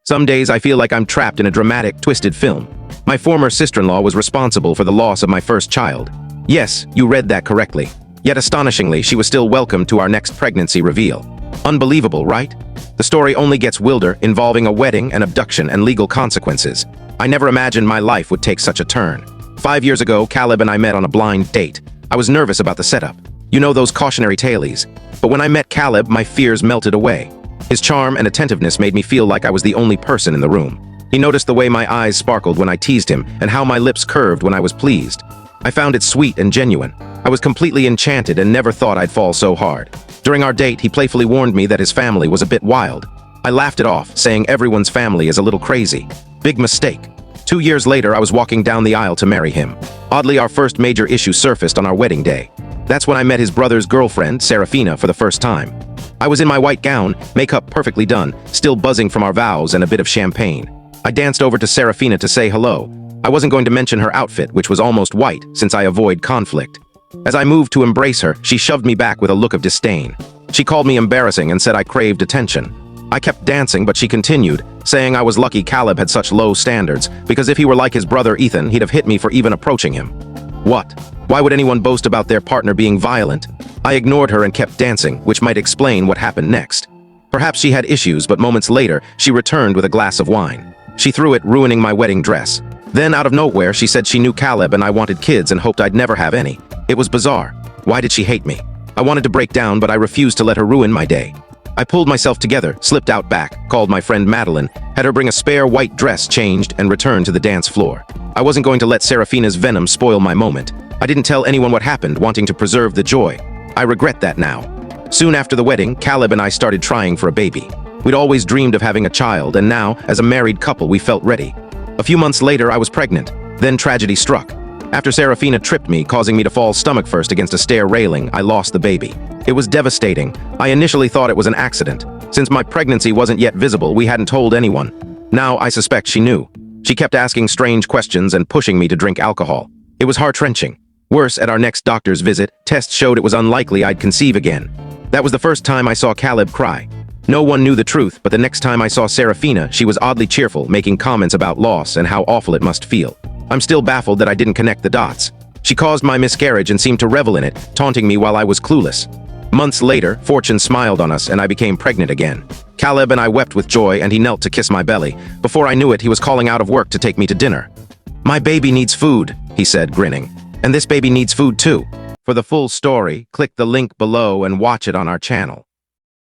Some days I feel like I'm trapped in a dramatic, twisted film. My former sister-in-law was responsible for the loss of my first child. Yes, you read that correctly. Yet astonishingly, she was still welcomed to our next pregnancy reveal. Unbelievable, right? The story only gets wilder, involving a wedding, an abduction, and legal consequences. I never imagined my life would take such a turn. 5 years ago, Caleb and I met on a blind date. I was nervous about the setup. You know those cautionary tales. But when I met Caleb, my fears melted away. His charm and attentiveness made me feel like I was the only person in the room. He noticed the way my eyes sparkled when I teased him and how my lips curved when I was pleased. I found it sweet and genuine. I was completely enchanted and never thought I'd fall so hard. During our date, he playfully warned me that his family was a bit wild. I laughed it off, saying everyone's family is a little crazy. Big mistake. 2 years later, I was walking down the aisle to marry him. Oddly, our first major issue surfaced on our wedding day. That's when I met his brother's girlfriend, Serafina, for the first time. I was in my white gown, makeup perfectly done, still buzzing from our vows and a bit of champagne. I danced over to Serafina to say hello. I wasn't going to mention her outfit, which was almost white, since I avoid conflict. As I moved to embrace her, she shoved me back with a look of disdain. She called me embarrassing and said I craved attention. I kept dancing, but she continued, saying I was lucky Caleb had such low standards, because if he were like his brother Ethan, he'd have hit me for even approaching him. What? Why would anyone boast about their partner being violent? I ignored her and kept dancing, which might explain what happened next. Perhaps she had issues, but moments later, she returned with a glass of wine. She threw it, ruining my wedding dress. Then, out of nowhere, she said she knew Caleb and I wanted kids and hoped I'd never have any. It was bizarre. Why did she hate me? I wanted to break down, but I refused to let her ruin my day. I pulled myself together, slipped out back, called my friend Madeline, had her bring a spare white dress changed, and returned to the dance floor. I wasn't going to let Serafina's venom spoil my moment. I didn't tell anyone what happened, wanting to preserve the joy. I regret that now. Soon after the wedding, Caleb and I started trying for a baby. We'd always dreamed of having a child, and now, as a married couple, we felt ready. A few months later, I was pregnant. Then tragedy struck. After Serafina tripped me, causing me to fall stomach first against a stair railing, I lost the baby. It was devastating. I initially thought it was an accident. Since my pregnancy wasn't yet visible, we hadn't told anyone. Now I suspect she knew. She kept asking strange questions and pushing me to drink alcohol. It was heart-wrenching. Worse, at our next doctor's visit, tests showed it was unlikely I'd conceive again. That was the first time I saw Caleb cry. No one knew the truth, but the next time I saw Serafina, she was oddly cheerful, making comments about loss and how awful it must feel. I'm still baffled that I didn't connect the dots. She caused my miscarriage and seemed to revel in it, taunting me while I was clueless. Months later, fortune smiled on us and I became pregnant again. Caleb and I wept with joy and he knelt to kiss my belly. Before I knew it, he was calling out of work to take me to dinner. "My baby needs food," he said, grinning. "And this baby needs food too." For the full story, click the link below and watch it on our channel.